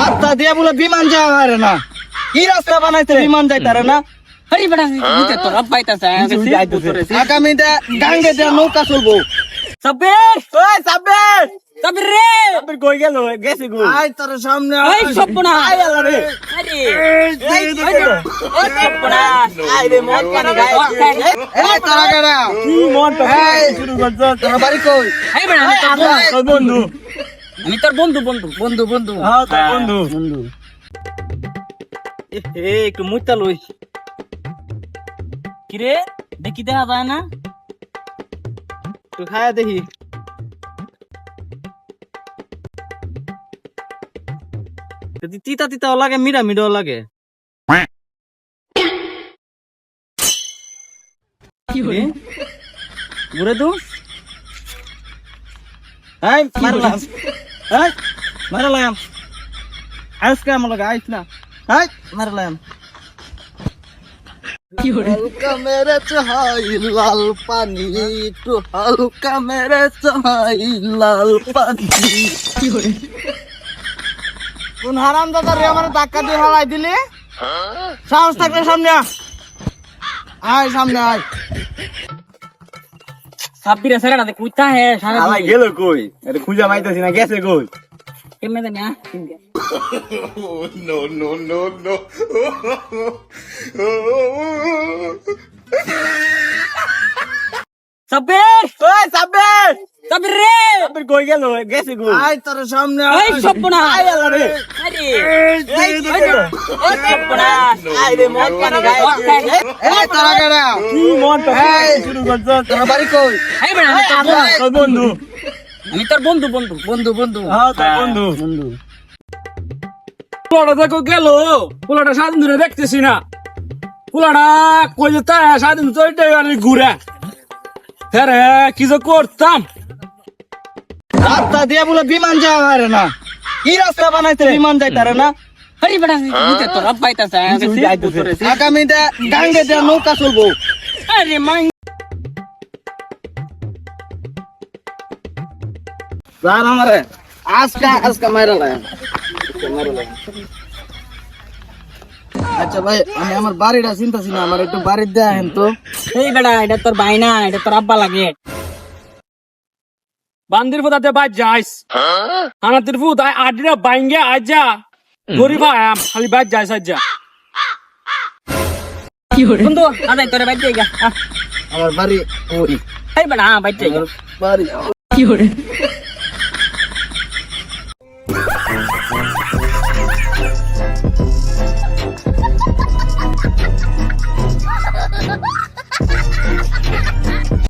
রাস্তা দিয়ে বলে বিমান যাওয়া হয় না। কি রাস্তা বানাইছে বিমান যাইতারে না? আরে বেটা নিতে তোর আব্বাইতাছে আগামীতে গাঙ্গে দিয়ে নৌকা চলবো। সাব্বির ওই সাব্বির, সাব্বির রে সাব্বির কই গেল? গেছে গো। আয় তোর সামনে এই সপনা আয় আল্লাহ রে। আরে এই ওই সপনা আয় রে মন কেন গায়? এই তোরা কেডা? কি মন তো শুরু করছ? তোর বাড়ি কই? এই বেটা তোর বন্ধু। আমি তোর বন্ধু হ্যাঁ তোর বন্ধু। একটু মুইতা লই। কিরে দেখি দেখা যায় না একটু খায়া দেখি। যদি তিতা তিতাও লাগে, মিঠা মিঠাও লাগে। ঘুরে দু মারলাম আজকে আমার লগে আইস না। মারলাম হালকা মেরে চাই লাল পানি, একটু হালকা মেরে চাই লাল পানি। কোন হারাম দাদা রে আমার ধাক্কা দিয়ে হালাই দিলি? সাহস থাকলে সামনে আয়, সামনে আয়। সাব্বির আছে না কুইতা হে সারা আলাই গেল কই? এটা খুঁজা পাইতাছি না, গেছে কই? কেমনে জানি সাব্বির ওই সাব্বির, সাব্বির রে সাব্বির কই গেল? গেছে কই? আয় তোর সামনে এই সপনা আয় আল্লাহ রে। আরে ওই সপনা আয় রে মন কেন গায়? এই তোরা কেডা? কি মন তো শুরু করছ? তোর বাড়ি কই? এই বেটা তোর বন্ধু। আমি তোর বন্ধু হ্যাঁ তোর বন্ধু। পোলাটা দেখো গেল, পোলাটা সারাদিন ধরে দেখতেছি না। পোলাটা কই যে তাই সারাদিন তো ঘুরে হ্যাঁ কি যে করতাম। রাস্তা দিয়ে বলে বিমান যাওয়া হয় না। কি রাস্তা বানাইছে বিমান যাইতারে না? আরে বেটা নিতে তোর আব্বাইতাছে আগামীতে গাঙ্গে দিয়ে নৌকা চলবো। আরে মাই জান আমারে আজকে মাইরালাম। আচ্ছা ভাই, আমি আমার বাড়িটা চিন্তাছি না, আমার একটু বাড়ির দেন তো। এই বেটা এটা তোর ভাই না, এটা তোর আব্বা লাগে। বান্দির ফুটাতে বাজ যাইস হানাতির ফুট আডিরা বাইঙ্গে আজা গরিব খালি বাজ যাইস আজা বন্ধু আদাই তোরে বাইতে গা আমার বাড়ি ওই এই বেটা বাইতে গা বাড়ি কি করে